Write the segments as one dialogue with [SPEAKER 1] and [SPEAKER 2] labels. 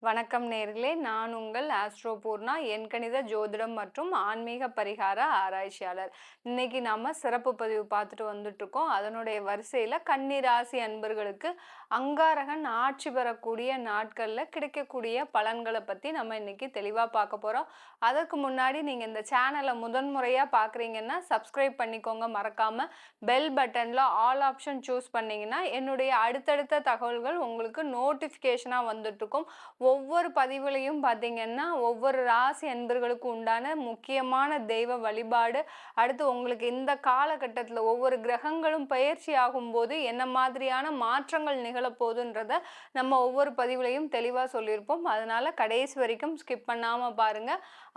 [SPEAKER 1] வணக்கம் நேர்களே, நான் உங்கள் ஆஸ்ட்ரோ பூர்ணா, எண்கணித ஜோதிடம் மற்றும் ஆன்மீக பரிகார ஆராய்ச்சியாளர். இன்னைக்கு நாம சிறப்பு பதிவு பார்த்துட்டு வந்துட்டு இருக்கோம். அதனுடைய வரிசையில கன்னி ராசி அன்பர்களுக்கு அங்காரகன் ஆட்சி பெறக்கூடிய நாட்கள்ல கிடைக்கக்கூடிய பலன்களை பத்தி நம்ம இன்னைக்கு தெளிவா பார்க்க போறோம். அதற்கு முன்னாடி நீங்க இந்த சேனலை முதன்முறையா பார்க்குறீங்கன்னா சப்ஸ்கிரைப் பண்ணிக்கோங்க. மறக்காம பெல் பட்டன்ல ஆல் ஆப்ஷன் சூஸ் பண்ணீங்கன்னா என்னுடைய அடுத்தடுத்த தகவல்கள் உங்களுக்கு நோட்டிஃபிகேஷனா வந்துட்டு இருக்கும். ஒவ்வொரு பதிவுலையும் பார்த்தீங்கன்னா ஒவ்வொரு ராசி அன்பர்களுக்கு உண்டான முக்கியமான தெய்வ வழிபாடு, அடுத்து உங்களுக்கு இந்த காலகட்டத்தில் ஒவ்வொரு கிரகங்களும் பயிற்சி ஆகும்போது என்ன மாதிரியான மாற்றங்கள் நிகழப்போகுதுன்றத நம்ம ஒவ்வொரு பதிவுலையும் தெளிவாக சொல்லியிருப்போம். அதனால கடைசி வரைக்கும் ஸ்கிப் பண்ணாமல் பாருங்க.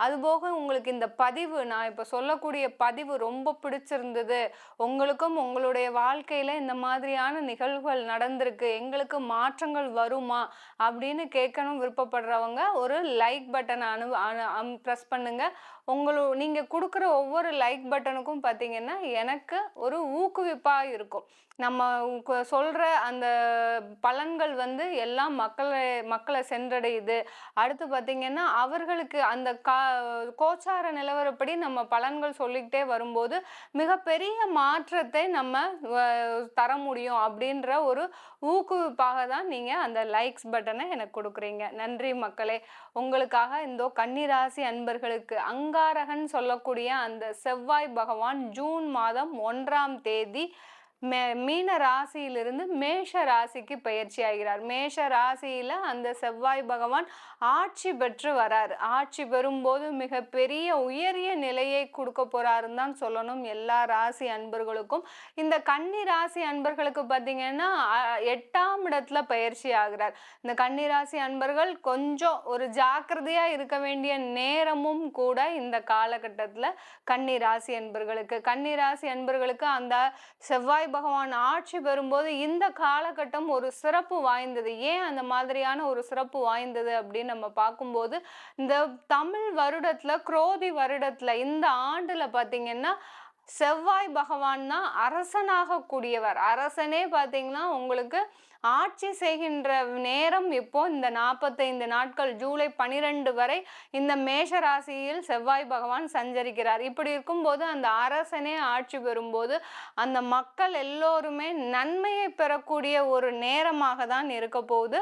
[SPEAKER 1] அதுபோக உங்களுக்கு இந்த பதிவு, நான் இப்போ சொல்லக்கூடிய பதிவு ரொம்ப பிடிச்சிருந்தது, உங்களுக்கும் உங்களுடைய வாழ்க்கையில் இந்த மாதிரியான நிகழ்வுகள் நடந்திருக்கு, எங்களுக்கு மாற்றங்கள் வருமா அப்படின்னு கேட்கணும் விருப்பப்படுறவங்க ஒரு லைக் பட்டனை ப்ரெஸ் பண்ணுங்க. நீங்கள் கொடுக்குற ஒவ்வொரு லைக் பட்டனுக்கும் பார்த்தீங்கன்னா எனக்கு ஒரு ஊக்குவிப்பாக இருக்கும். நம்ம சொல்கிற அந்த பலன்கள் எல்லாம் மக்களை சென்றடையுது. அடுத்து பார்த்தீங்கன்னா அவர்களுக்கு அந்த கோச்சார நிலவரப்படி நம்ம பலன்கள் சொல்லிக்கிட்டே வரும்போது மிகப்பெரிய மாற்றத்தை நம்ம தர முடியும் அப்படின்ற ஒரு ஊக்குவிப்பாக தான் நீங்கள் அந்த லைக்ஸ் பட்டனை எனக்கு கொடுக்குறீங்க. நன்றி மக்களே. உங்களுக்காக இந்த கன்னிராசி அன்பர்களுக்கு அங்காரகன் சொல்லக்கூடிய அந்த செவ்வாய் பகவான் ஜூன் மாதம் 1ஆம் தேதி மீன ராசியிலிருந்து மேஷ ராசிக்கு பயிற்சி ஆகிறார். மேஷ ராசியில அந்த செவ்வாய் பகவான் ஆட்சி பெற்று வராரு. ஆட்சி பெறும்போது மிகப்பெரிய உயரிய நிலையை கொடுக்க போறாருன்னு தான் சொல்லணும் எல்லா ராசி அன்பர்களுக்கும். இந்த கன்னி ராசி அன்பர்களுக்கு பார்த்தீங்கன்னா 8ஆம் இடத்துல பயிற்சி ஆகிறார். இந்த கன்னி ராசி அன்பர்கள் கொஞ்சம் ஒரு ஜாக்கிரதையா இருக்க வேண்டிய நேரமும் கூட இந்த காலகட்டத்தில் கன்னி ராசி அன்பர்களுக்கு அந்த செவ்வாய் பகவான் ஆட்சி பெறும்போது இந்த காலகட்டம் ஒரு சிறப்பு வாய்ந்தது. ஏன் அந்த மாதிரியான ஒரு சிறப்பு வாய்ந்தது அப்படின்னு நம்ம பார்க்கும்போது, இந்த தமிழ் வருடத்துல குரோதி வருடத்துல இந்த ஆண்டுல பார்த்தீங்கன்னா செவ்வாய் பகவான் தான் அரசனாக கூடியவர். அரசனே பார்த்தீங்கன்னா உங்களுக்கு ஆட்சி செய்கின்ற நேரம் இப்போ இந்த 45 நாட்கள் ஜூலை 12 வரை இந்த மேஷ ராசியில் செவ்வாய் பகவான் சஞ்சரிக்கிறார். இப்படி இருக்கும்போது அந்த அரசனே ஆட்சி பெறும்போது அந்த மக்கள் எல்லோருமே நன்மையை பெறக்கூடிய ஒரு நேரமாக தான் இருக்க போகுது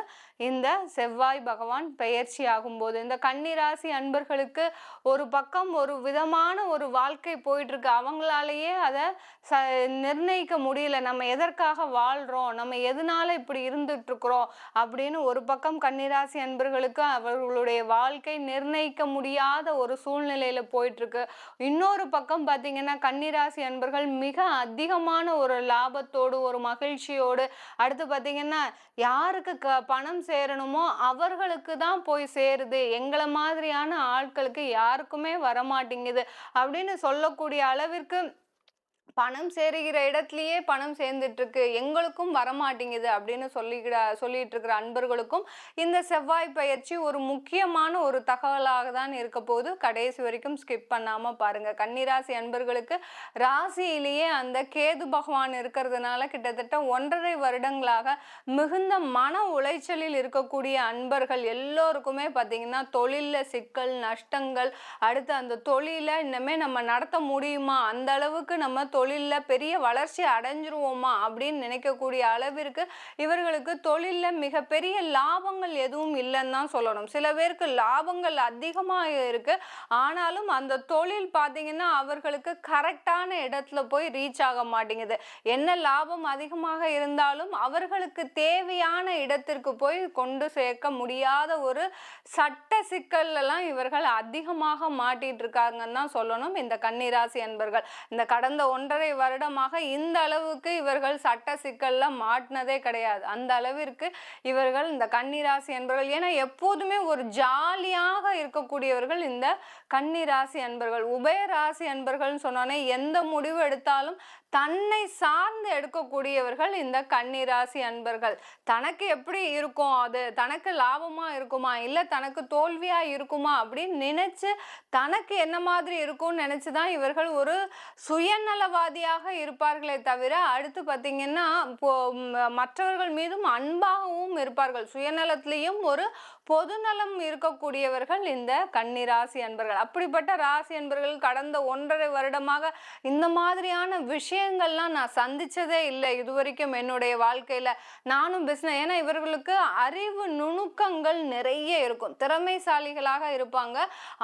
[SPEAKER 1] இந்த செவ்வாய் பகவான் பெயர்ச்சி ஆகும்போது. இந்த கன்னிராசி அன்பர்களுக்கு ஒரு பக்கம் ஒரு விதமான ஒரு வாழ்க்கை போயிட்டு இருக்கு. அவங்களாலேயே அதை நிர்ணயிக்க முடியல. நம்ம எதற்காக வாழ்றோம், நம்ம எதனால இப்படி இருந்துட்டு இருக்கிறோம் அப்படின்னு ஒரு பக்கம் கன்னிராசி அன்பர்களுக்கு அவர்களுடைய வாழ்க்கை நிர்ணயிக்க முடியாத ஒரு சூழ்நிலையில போயிட்டு இருக்கு. இன்னொரு பக்கம் பார்த்தீங்கன்னா கன்னிராசி அன்பர்கள் மிக அதிகமான ஒரு லாபத்தோடு ஒரு மகிழ்ச்சியோடு, அடுத்து பார்த்தீங்கன்னா யாருக்கு பணம் சேரணுமோ அவர்களுக்கு தான் போய் சேருது, எங்களை மாதிரியான ஆட்களுக்கு யாருக்குமே வரமாட்டேங்குது அப்படின்னு சொல்லக்கூடிய அளவிற்கு பணம் சேருகிற இடத்துலயே பணம் சேர்ந்துட்டு இருக்கு, எங்களுக்கும் வரமாட்டேங்குது அப்படின்னு சொல்லிட்டு இருக்கிற அன்பர்களுக்கும் இந்த செவ்வாய் பயிற்சி ஒரு முக்கியமான ஒரு தகவலாக தான் இருக்க போது. கடைசி வரைக்கும் ஸ்கிப் பண்ணாம பாருங்க. கன்னிராசி அன்பர்களுக்கு ராசியிலேயே அந்த கேது பகவான் இருக்கிறதுனால கிட்டத்தட்ட 1.5 வருடங்களாக மிகுந்த மன உளைச்சலில் இருக்கக்கூடிய அன்பர்கள் எல்லோருக்குமே பார்த்தீங்கன்னா தொழில சிக்கல், நஷ்டங்கள், அடுத்து அந்த தொழில இன்னமே நம்ம நடத்த முடியுமா, அந்த அளவுக்கு நம்ம தொழிலில் பெரிய வளர்ச்சி அடைஞ்சிருவோமா அப்படின்னு நினைக்கக்கூடிய அளவிற்கு இவர்களுக்கு தொழிலில் மிகப்பெரிய லாபங்கள் எதுவும் இல்லைன்னு தான் சொல்லணும். சில பேருக்கு லாபங்கள் அதிகமாக இருக்கு, ஆனாலும் அந்த தொழில் பார்த்தீங்கன்னா அவர்களுக்கு கரெக்டான இடத்துல போய் ரீச் ஆக மாட்டேங்குது. என்ன லாபம் அதிகமாக இருந்தாலும் அவர்களுக்கு தேவையான இடத்திற்கு போய் கொண்டு சேர்க்க முடியாத ஒரு சட்ட சிக்கல்லாம் இவர்கள் அதிகமாக மாட்டிட்டு இருக்காங்கன்னு தான் சொல்லணும் இந்த கன்னிராசி அன்பர்கள். இந்த கடந்த 1.5 வருடமாக இந்த அளவுக்கு இவர்கள் சட்ட சிக்கல்ல மாட்டினதே கிடையாது. அந்த அளவிற்கு இவர்கள் இந்த கன்னிராசி அன்பர்கள், ஏன்னா எப்போதுமே ஒரு ஜாலியாக இருக்கக்கூடியவர்கள் இந்த கன்னிராசி அன்பர்கள். உபயராசி அன்பர்கள் சொன்னோன்னே எந்த முடிவு எடுத்தாலும் தன்னை சார்ந்து எடுக்கக்கூடியவர்கள் இந்த கன்னிராசி அன்பர்கள். தனக்கு எப்படி இருக்கும், அது தனக்கு லாபமா இருக்குமா இல்லை தனக்கு தோல்வியா இருக்குமா அப்படின்னு நினைச்சு தனக்கு என்ன மாதிரி இருக்கும்னு நினைச்சுதான் இவர்கள் ஒரு சுயநலவாதியாக இருப்பார்களே தவிர அடுத்து பார்த்தீங்கன்னா மற்றவர்கள் மீதும் அன்பாகவும் இருப்பார்கள். சுயநலத்திலையும் ஒரு பொதுநலம் இருக்கக்கூடியவர்கள் இந்த கன்னிராசி அன்பர்கள். அப்படிப்பட்ட ராசி அன்பர்கள் கடந்த 1.5 வருடமாக இந்த மாதிரியான விஷயங்கள்லாம் நான் சந்திச்சதே இல்லை இதுவரைக்கும் என்னுடைய வாழ்க்கையில. நானும் ஏன்னா இவர்களுக்கு அறிவு நுணுக்கங்கள் நிறைய இருக்கும், திறமைசாலிகளாக இருப்பாங்க.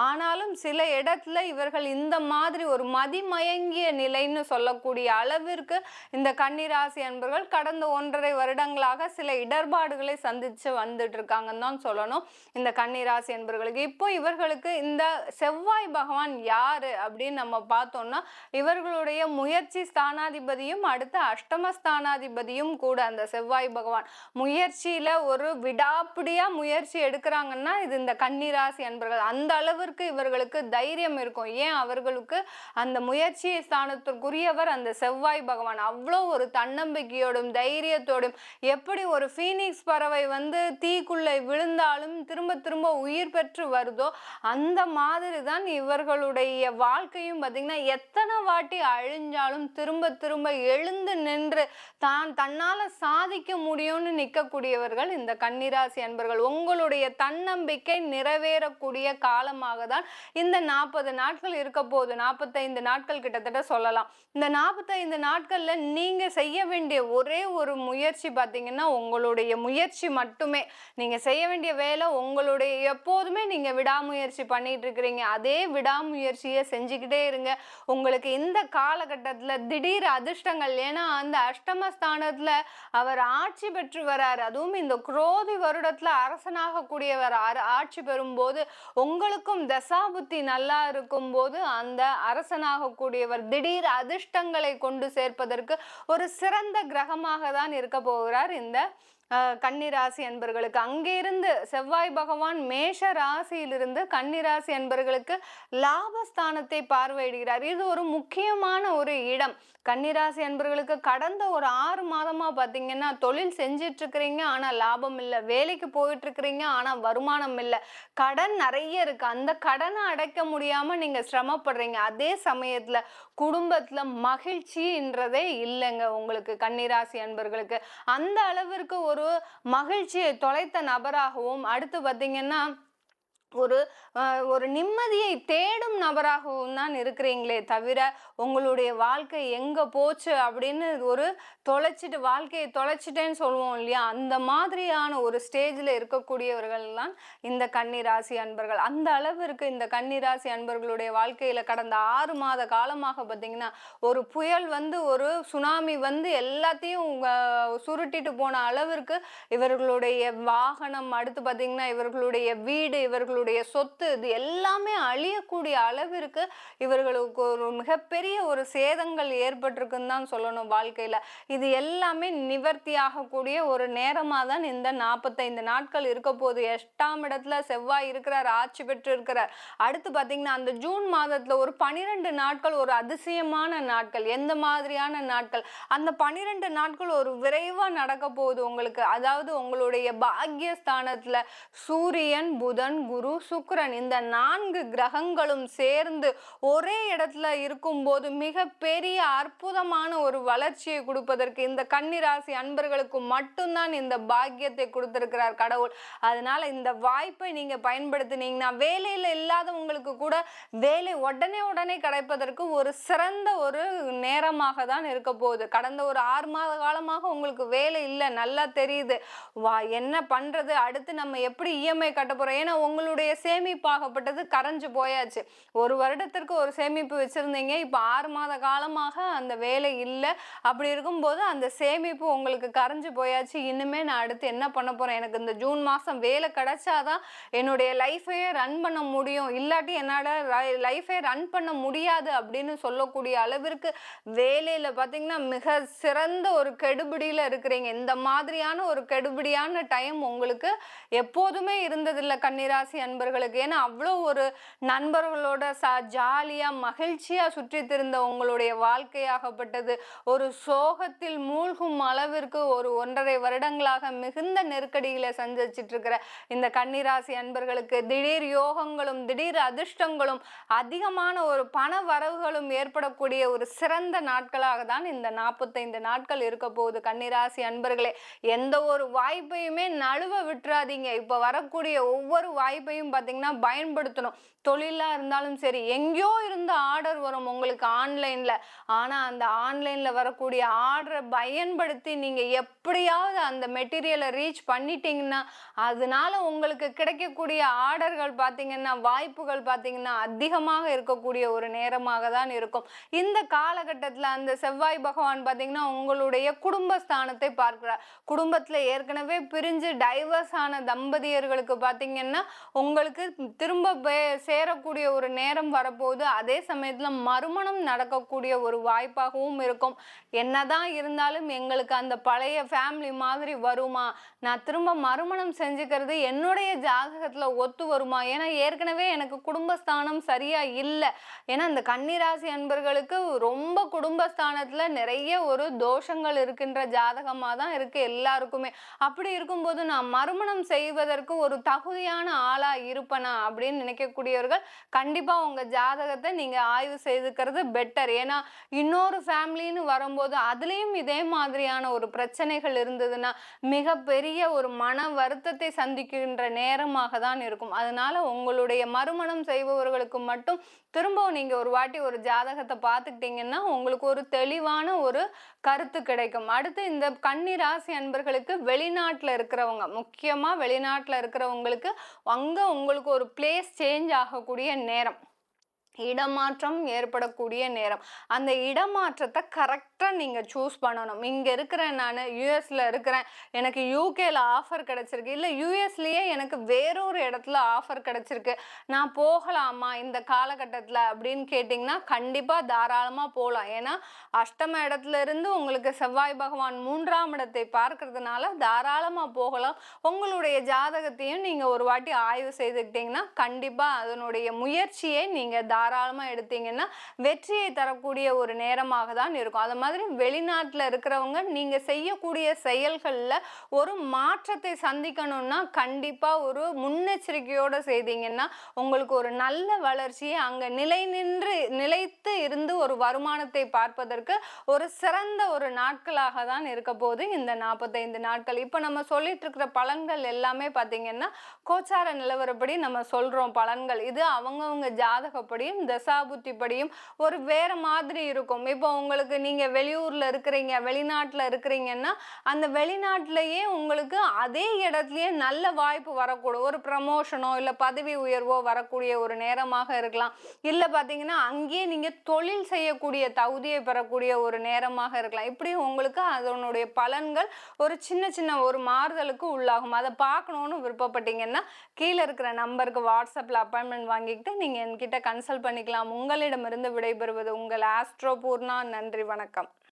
[SPEAKER 1] ஆனாலும் சில இடத்துல இவர்கள் இந்த மாதிரி ஒரு மதிமயங்கிய நிலைன்னு சொல்லக்கூடிய அளவிற்கு இந்த கன்னிராசி அன்பர்கள் கடந்த 1.5 வருடங்களாக சில இடர்பாடுகளை சந்திச்சு வந்துட்டு இருக்காங்கன்னு தான் சொல்லணும் இந்த கன்னிராசி அன்பர்களுக்கு. இப்போ இவர்களுக்கு இந்த செவ்வாய் பகவான் யாரு அப்படின்னு நம்ம பார்த்தோம்னா இவர்களுடைய முயற்சி ஸ்தானாதிபதியும் அடுத்து அஷ்டம ஸ்தானாதிபதியும் கூட. அந்த செவ்வாய் பகவான் முயற்சியில ஒரு விடாப்பிடியா முயற்சி எடுக்கிறாங்கன்னா இது இந்த கன்னிராசி அன்பர்கள். அந்த அளவிற்கு இவர்களுக்கு தைரியம் இருக்கும். ஏன் அவர்களுக்கு அந்த முயற்சி ஸ்தானத்திற்குரியவர் அந்த செவ்வாய் பகவான். அவ்வளோ ஒரு தன்னம்பிக்கையோடும் தைரியத்தோடும், எப்படி ஒரு ஃபீனிக்ஸ் பறவை தீக்குள்ளே விழுந்தாலும் திரும்ப திரும்ப உயிர் பெற்று வருதோ அந்த மாதிரி தான் இவர்களுடைய வாழ்க்கையும் பார்த்தீங்கன்னா எத்தனை வாட்டி அழிஞ்சாலும் திரும்ப திரும்ப எழுந்து நின்று தன்னால சாதிக்க முடியும்னு நிற்கக்கூடியவர்கள் இந்த கன்னிராசி அன்பர்கள். உங்களுடைய தன்னம்பிக்கை நிறைவேறக்கூடிய காலமாக தான் இந்த 40 நாட்கள் இருக்க போகுது. 45 நாட்கள் கிட்டத்தட்ட சொல்லலாம். இந்த 45 நாட்கள்ல நீங்க செய்ய வேண்டிய ஒரே ஒரு முயற்சி பார்த்தீங்கன்னா உங்களுடைய முயற்சி மட்டுமே. நீங்க செய்ய வேண்டிய வேலை உங்களுடைய, எப்போதுமே நீங்க விடாமுயற்சி பண்ணிட்டு இருக்கிறீங்க, அதே விடாமுயற்சியை செஞ்சுக்கிட்டே இருங்க. உங்களுக்கு இந்த காலகட்டத்துல திடீர் அதிர்ஷ்டங்கள், ஏன்னா அந்த அஷ்டமஸ்தானத்துல அவர் ஆட்சி பெற்று வராரு. அதுவும் இந்த குரோதி வருடத்துல அரசனாக கூடியவர் ஆட்சி பெறும்போது உங்களுக்கும் தசாபுத்தி நல்லா இருக்கும் போது அந்த அரசனாக கூடியவர் திடீர் அதிர்ஷ்டங்களை கொண்டு சேர்ப்பதற்கு ஒரு சிறந்த கிரகமாக தான் இருக்க போகிறார் இந்த கன்னிராசி அன்பர்களுக்கு. அங்கே இருந்து செவ்வாய் பகவான் மேஷ ராசியிலிருந்து கன்னிராசி அன்பர்களுக்கு லாபஸ்தானத்தை பார்வையிடுகிறார். இது ஒரு முக்கியமான ஒரு இடம். கன்னிராசி அன்பர்களுக்கு கடந்த ஒரு 6 மாதமா பார்த்தீங்கன்னா தொழில் செஞ்சிட்டு இருக்கிறீங்க ஆனா லாபம் இல்லை, வேலைக்கு போயிட்டு இருக்கிறீங்க ஆனா வருமானம் இல்லை, கடன் நிறைய இருக்கு, அந்த கடனை அடைக்க முடியாம நீங்க சிரமப்படுறீங்க. அதே சமயத்துல குடும்பத்துல மகிழ்ச்சின்றதே இல்லைங்க உங்களுக்கு கன்னிராசி அன்பர்களுக்கு. அந்த அளவிற்கு ஒரு மகிழ்ச்சியை தொலைத்த நபராகவும், அடுத்து பார்த்தீங்கன்னா ஒரு நிம்மதியை தேடும் நபராகவும் தான் இருக்கிறீங்களே தவிர உங்களுடைய வாழ்க்கை எங்க போச்சு அப்படின்னு ஒரு வாழ்க்கையை தொலைச்சிட்டேன்னு சொல்லுவோம் இல்லையா, அந்த மாதிரியான ஒரு ஸ்டேஜ்ல இருக்கக்கூடியவர்கள் தான் இந்த கன்னிராசி அன்பர்கள். அந்த அளவிற்கு இந்த கன்னிராசி அன்பர்களுடைய வாழ்க்கையில கடந்த 6 மாத காலமாக பார்த்தீங்கன்னா ஒரு புயல் ஒரு சுனாமி எல்லாத்தையும் சுருட்டிட்டு போன அளவிற்கு இவர்களுடைய வாகனம், அடுத்து பார்த்தீங்கன்னா இவர்களுடைய வீடு, இவர்களுடைய சொத்து, இது எல்லாமே அழியக்கூடிய அளவிற்கு இவர்களுக்கு ஒரு மிகப்பெரிய ஒரு சேதங்கள் ஏற்பட்டிருக்குன்னு தான் சொல்லணும் வாழ்க்கையில. இது எல்லாமே நிவர்த்தி ஆகக்கூடிய ஒரு நேரமா தான் இந்த 45 நாட்கள் இருக்க போது. 8ஆம் இடத்துல செவ்வாய் இருக்கிறார், ஆட்சி பெற்று இருக்கிறார். அடுத்து பாத்தீங்கன்னா அந்த ஜூன் மாதத்துல ஒரு 12 நாட்கள் ஒரு அதிசயமான நாட்கள். எந்த மாதிரியான நாட்கள்? அந்த 12 நாட்கள் ஒரு விரைவா நடக்க போகுது உங்களுக்கு. அதாவது உங்களுடைய பாக்யஸ்தானத்துல சூரியன், புதன், குரு, சுக்கிரன் இந்த 4 கிரகங்களும் சேர்ந்து ஒரே இடத்துல இருக்கும்போது மிக பெரிய அற்புதமான ஒரு வளர்ச்சியை கொடுப்பதற்கு இந்த கன்னிராசி அன்பர்களுக்கு மட்டும்தான் இந்த பாக்கியத்தை கொடுத்திருக்கிறார் கடவுள். அதனால இந்த வாய்ப்பை நீங்க பயன்படுத்தினீங்கன்னா வேலையில இல்லாதவங்களுக்கு கூட வேலை உடனே கிடைப்பதற்கு ஒரு சிறந்த ஒரு நேரமாக தான் இருக்க போகுது. கடந்த ஒரு 6 மாத காலமாக உங்களுக்கு வேலை இல்லை, நல்லா தெரியுது. என்ன பண்றது, அடுத்து நம்ம எப்படி இஎம்ஐ கட்ட போறோம்? ஏன்னா உங்களுடைய சேமிப்பாகப்பட்டது கரைஞ்சு போயாச்சு. ஒரு வருடத்திற்கு ஒரு சேமிப்பு வச்சிருந்தீங்க, இப்ப 6 மாத காலமாக அந்த வேலை இல்லை. அப்படி இருக்கும்போது அந்த சேமிப்பு உங்களுக்கு கரைஞ்சு போயாச்சு. இனிமே நான் அடுத்து என்ன பண்ண போறேன், எனக்கு இந்த ஜூன் மாசம் வேலை கிடைச்சாதான் என்னுடைய லைஃபையே ரன் பண்ண முடியும், இல்லாட்டி என்னோட லைஃபை ரன் பண்ண முடியாது அப்படின்னு சொல்லக்கூடிய அளவிற்கு வேலையில பாத்தீங்கன்னா மிக சிறந்த ஒரு கெடுபிடியில இருக்கிறீங்க. இந்த மாதிரியான ஒரு கெடுபிடியான டைம் உங்களுக்கு எப்போதுமே இருந்ததில்லை கன்னிராசி அன்பர்களுக்கு. ஏன்னா அவ்வளோ ஒரு நண்பர்களோட ஜாலியா மகிழ்ச்சியா சுற்றி திரிந்த உங்களுடைய வாழ்க்கையாகப்பட்டது ஒரு சோகத்தில் மூழ்கும் அளவிற்கு ஒரு 1.5 வருடங்களாக மிகுந்த நெருக்கடியில சந்திச்சிட்டு இருக்கிற இந்த கன்னிராசி அன்பர்களுக்கு திடீர் யோகங்களும் திடீர் அதிர்ஷ்டங்களும் அதிகமான ஒரு பண வரவுகளும் ஏற்படக்கூடிய ஒரு சிறந்த நாட்களாக தான் இந்த 45 நாட்கள் இருக்க போகுது. கன்னிராசி அன்பர்களே, எந்த ஒரு வாய்ப்பையுமே நழுவ விட்டுறாதீங்க. இப்ப வரக்கூடிய ஒவ்வொரு வாய்ப்பையும் பார்த்தீங்கன்னா பயன்படுத்தணும். தொழிலா இருந்தாலும் சரி, எங்கேயோ இருந்த ஆர்டர் வரும் உங்களுக்கு ஆன்லைன்ல. ஆனா அந்த ஆன்லைன்ல வரக்கூடிய ஆர்டரை பயன்படுத்தி நீங்க எப்படியாவது அந்த மெட்டீரியலை ரீச் பண்ணிட்டீங்கன்னா அதனால உங்களுக்கு கிடைக்கக்கூடிய ஆர்டர்கள் பார்த்தீங்கன்னா வாய்ப்புகள் பார்த்தீங்கன்னா அதிகமாக இருக்கக்கூடிய ஒரு நேரமாக தான் இருக்கும். இந்த காலகட்டத்தில் அந்த செவ்வாய் பகவான் பார்த்தீங்கன்னா உங்களுடைய குடும்பஸ்தானத்தை பார்க்கிறார். குடும்பத்துல ஏற்கனவே பிரிஞ்சு டைவர்ஸ் ஆன தம்பதியர்களுக்கு பார்த்தீங்கன்னா உங்களுக்கு திரும்ப சேரக்கூடிய ஒரு நேரம் வரப்போகுது. அதே சமயத்துல மறுமணம் நடக்கக்கூடிய ஒரு வாய்ப்பாகவும் இருக்கும். என்னதான் இருந்தாலும் எங்களுக்கு அந்த பழைய ஃபேமிலி மாதிரி வருமா, நான் திரும்ப மறுமணம் செஞ்சுக்கிறது என்னுடைய ஜாதகத்துல ஒத்து வருமா, ஏன்னா ஏற்கனவே எனக்கு குடும்பஸ்தானம் சரியா இல்லை. ஏன்னா இந்த கன்னிராசி அன்பர்களுக்கு ரொம்ப குடும்பஸ்தானத்துல நிறைய ஒரு தோஷங்கள் இருக்கின்ற ஜாதகமா தான் இருக்கு எல்லாருக்குமே. அப்படி இருக்கும்போது நான் மறுமணம் செய்வதற்கு ஒரு தகுதியான ஆளா இருப்பனா அப்படின்னு நினைக்கக்கூடியவர்கள் கண்டிப்பா உங்க ஜாதகத்தை நீங்க ஆய்வு செய்துக்கிறது பெட்டர். ஏன்னா இன்னொரு ஃபேமிலின்னு வரும்போது அதுலயும் இதே மாதிரியான ஒரு பிரச்சனைகள் இருந்ததுன்னா மிகப்பெரிய ஒரு மன வருத்தத்தை சந்திக்கின்ற நேரமாக தான் இருக்கும். அதனால உங்களுடைய மறுமணம் செய்பவர்களுக்கு மட்டும் திரும்பவும் நீங்க ஒரு வாட்டி ஒரு ஜாதகத்தை பார்த்துக்கிட்டீங்கன்னா உங்களுக்கு ஒரு தெளிவான ஒரு கருத்து கிடைக்கும். அடுத்து இந்த கன்னி ராசி அன்பர்களுக்கு வெளிநாட்டுல இருக்கிறவங்க, முக்கியமா வெளிநாட்டுல இருக்கிறவங்களுக்கு அங்க உங்களுக்கு ஒரு பிளேஸ் சேஞ்ச் ஆகக்கூடிய நேரம், இடமாற்றம் ஏற்படக்கூடிய நேரம். அந்த இடமாற்றத்தை கரெக்டா நீங்க சூஸ் பண்ணணும். இங்க இருக்கிறேன், நான் யூஎஸ்ல இருக்கிறேன், எனக்கு யூகேல ஆஃபர் கிடைச்சிருக்கு, இல்ல யூஎஸ்லயே எனக்கு வேறொரு இடத்துல ஆஃபர் கிடைச்சிருக்கு, நான் போகலாமா இந்த காலகட்டத்துல அப்படின்னு கேட்டீங்கன்னா கண்டிப்பா தாராளமா போகலாம். ஏன்னா அஷ்டம இடத்துல இருந்து உங்களுக்கு செவ்வாய் பகவான் 3ஆம் இடத்தை பார்க்கறதுனால தாராளமா போகலாம். உங்களுடைய ஜாதகத்தையும் நீங்க ஒரு வாட்டி ஆய்வு செய்துக்கிட்டீங்கன்னா கண்டிப்பா அதனுடைய முயற்சியை நீங்க தாராளமா எடுத்தீங்கன்னா வெற்றியை தரக்கூடிய ஒரு நேரமாக தான் இருக்கும். அது மாதிரி வெளிநாட்டுல இருக்கிறவங்க நீங்க செய்யக்கூடிய செயல்கள்ல ஒரு மாற்றத்தை சந்திக்கணும்னா கண்டிப்பா ஒரு முன்னெச்சரிக்கையோட செய்தீங்கன்னா உங்களுக்கு ஒரு நல்ல வளர்ச்சியை அங்க நிலைத்து இருந்து ஒரு வருமானத்தை பார்ப்பதற்கு ஒரு சிறந்த ஒரு நாட்களாக தான் இருக்க போது இந்த 45 நாட்கள். இப்ப நம்ம சொல்லிட்டு இருக்கிற பலன்கள் எல்லாமே பாத்தீங்கன்னா கோச்சார நிலவரப்படி நம்ம சொல்றோம் பலன்கள். இது அவங்கவுங்க ஜாதகப்படியும் தசாபுத்தி படியும் ஒரு வேற மாதிரி இருக்கும். இப்போ உங்களுக்கு நீங்க வெளியூர்ல இருக்கிறீங்க, வெளிநாட்டுல இருக்கிறீங்கன்னா அந்த வெளிநாட்டிலேயே உங்களுக்கு அதே இடத்துலயே நல்ல வாய்ப்பு வரக்கூடும். ஒரு ப்ரமோஷனோ இல்ல பதவி உயர்வோ வரக்கூடிய ஒரு நேரமாக இருக்கலாம். இல்ல பாத்தீங்கன்னா அங்கேயே நீங்க தொழில் செய்யக்கூடிய தகுதியை பெறக்கூடிய ஒரு நேரமாக இருக்கலாம். இப்படி உங்களுக்கு அதனுடைய பலன்கள் ஒரு சின்ன சின்ன ஒரு மாறுதலுக்கு உள்ளாகும். அதை பார்க்கணும்னு விருப்பப்பட்டீங்கன்னா கீழே இருக்கிற நம்பருக்கு வாட்ஸ்அப்ல அப்பாயின்மெண்ட் வாங்கிக்கிட்டு நீங்க என்கிட்ட கன்சல்ட் பண்ணிக்கலாம். உங்களிடமிருந்து விடைபெறுவது உங்கள் ஆஸ்ட்ரோ பூர்ணா. நன்றி, வணக்கம்.